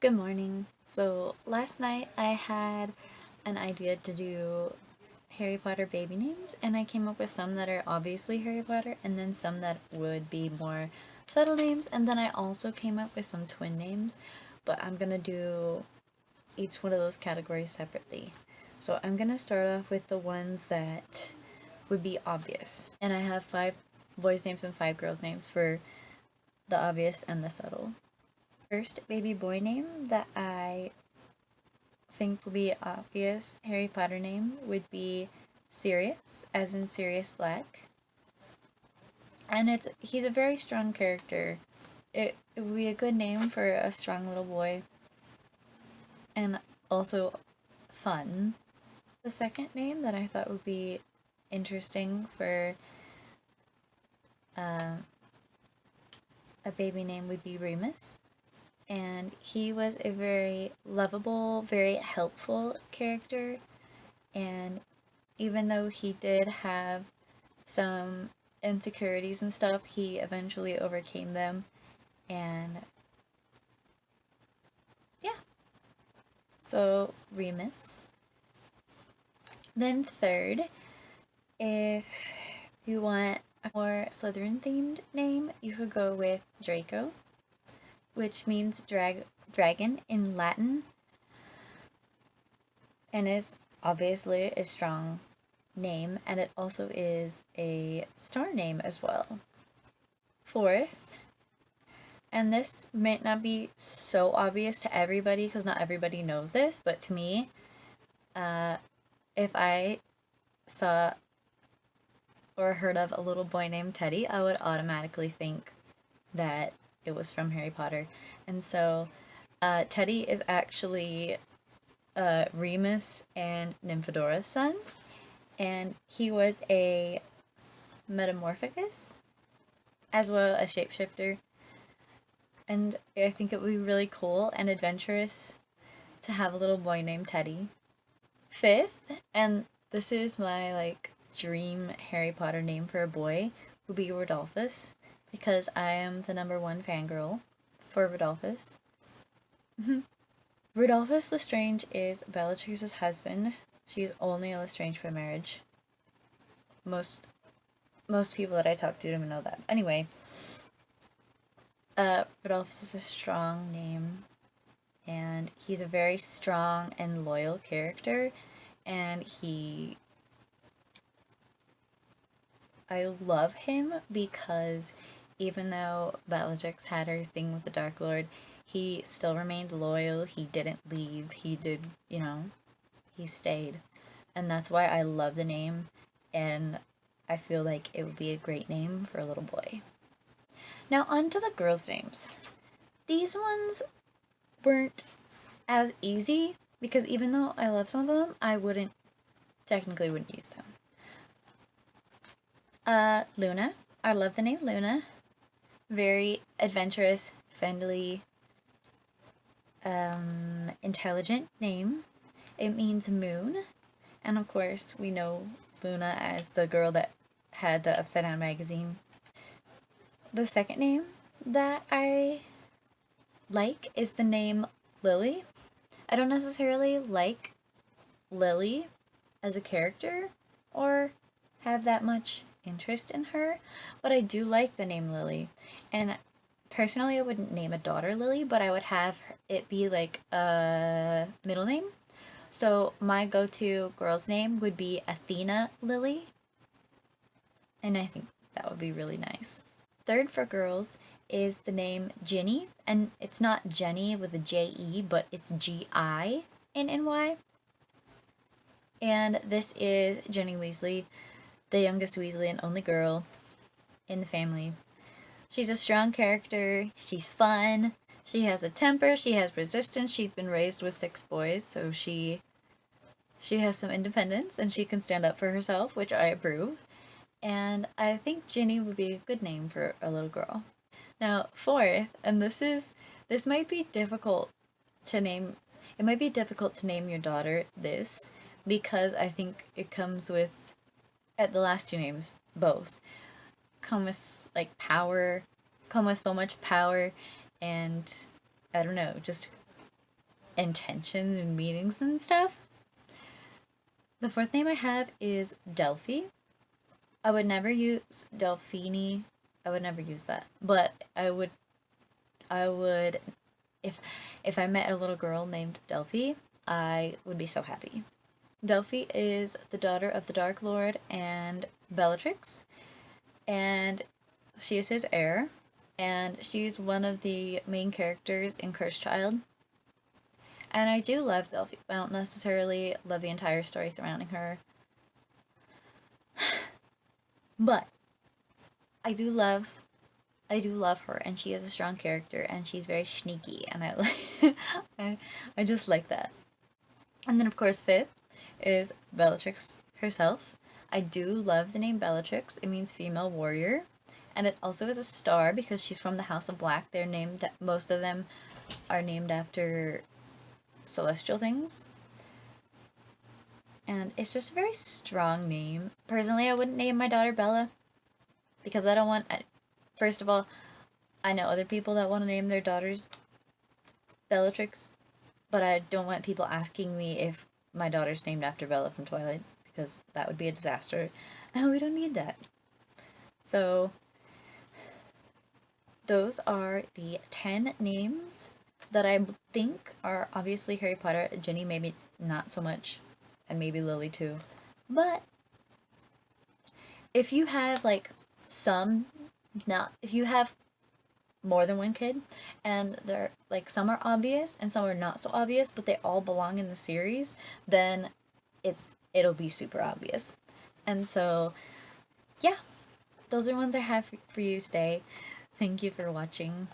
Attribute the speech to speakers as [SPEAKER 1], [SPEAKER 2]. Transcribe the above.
[SPEAKER 1] Good morning. So last night I had an idea to do Harry Potter baby names, and I came up with some that are obviously Harry Potter, and then some that would be more subtle names, and then I also came up with some twin names, but I'm gonna do each one of those categories separately. So I'm gonna start off with the ones that would be obvious, and I have 5 boys' names and 5 girls' names for the obvious and the subtle. First baby boy name that I think will be obvious Harry Potter name would be Sirius, as in Sirius Black. And he's a very strong character. It would be a good name for a strong little boy. And also fun. The second name that I thought would be interesting for uh, a baby name would be Remus. And he was a very lovable, very helpful character. And even though he did have some insecurities and stuff, he eventually overcame them. And yeah, so Remus. Then third, if you want a more Slytherin themed name, you could go with Draco, which means dragon in Latin, and is obviously a strong name, and it also is a star name as well. Fourth, and this might not be so obvious to everybody because not everybody knows this, but to me, if I saw or heard of a little boy named Teddy, I would automatically think that it was from Harry Potter. And so Teddy is actually Remus and Nymphadora's son, and he was a metamorphicus as well as shapeshifter. And I think it would be really cool and adventurous to have a little boy named Teddy. Fifth, and this is my dream Harry Potter name for a boy, would be Rodolphus, because I am the #1 fangirl for Rodolphus. Rodolphus Lestrange is Bellatrix's husband. She's only Lestrange by marriage. Most people that I talk to don't even know that. Anyway, Rodolphus is a strong name, and he's a very strong and loyal character, and I love him because even though Bellatrix had her thing with the Dark Lord, he still remained loyal. He didn't leave. He did, he stayed. And that's why I love the name, and I feel like it would be a great name for a little boy. Now, on to the girls' names. These ones weren't as easy because even though I love some of them, I technically wouldn't use them. Luna. I love the name Luna. Very adventurous, friendly, intelligent name. It means moon. And of course, we know Luna as the girl that had the Upside Down magazine. The second name that I like is the name Lily. I don't necessarily like Lily as a character or have that much interest in her, but I do like the name Lily. And personally, I wouldn't name a daughter Lily, but I would have it be like a middle name. So my go-to girl's name would be Athena Lily, and I think that would be really nice. Third for girls is the name Ginny, and it's not Jenny with a J-E, but it's G-I-N-N-Y. And this is Ginny Weasley, the youngest Weasley and only girl in the family. She's a strong character, she's fun, she has a temper, she has resistance, she's been raised with 6 boys, so she has some independence and she can stand up for herself, which I approve. And I think Ginny would be a good name for a little girl. Now, fourth, and this might be difficult to name. It might be difficult to name your daughter this because I think it comes with at the last 2 names both come with power, come with so much power, and I don't know, just intentions and meanings and stuff. The fourth name I have is Delphi. I would never use Delphine. I would never use that. But I would if I met a little girl named Delphi, I would be so happy. Delphi is the daughter of the Dark Lord and Bellatrix, and she is his heir, and she's one of the main characters in Cursed Child. And I do love Delphi. I don't necessarily love the entire story surrounding her. But I do love her, and she is a strong character, and she's very sneaky, and I just like that. And then of course fifth is Bellatrix herself. I do love the name Bellatrix. It means female warrior, and it also is a star because she's from the House of Black. They're named, most of them are named after celestial things. And it's just a very strong name. Personally, I wouldn't name my daughter Bella because I don't want, first of all, I know other people that want to name their daughters Bellatrix, but I don't want people asking me if my daughter's named after Bella from Twilight, because that would be a disaster, and we don't need that. So, those are the 10 names that I think are obviously Harry Potter. Ginny, maybe not so much, and maybe Lily too. But, if you have, like, if you have more than one kid, and they're like some are obvious and some are not so obvious, but they all belong in the series, then it'll be super obvious. And so, yeah, those are ones I have for you today. Thank you for watching.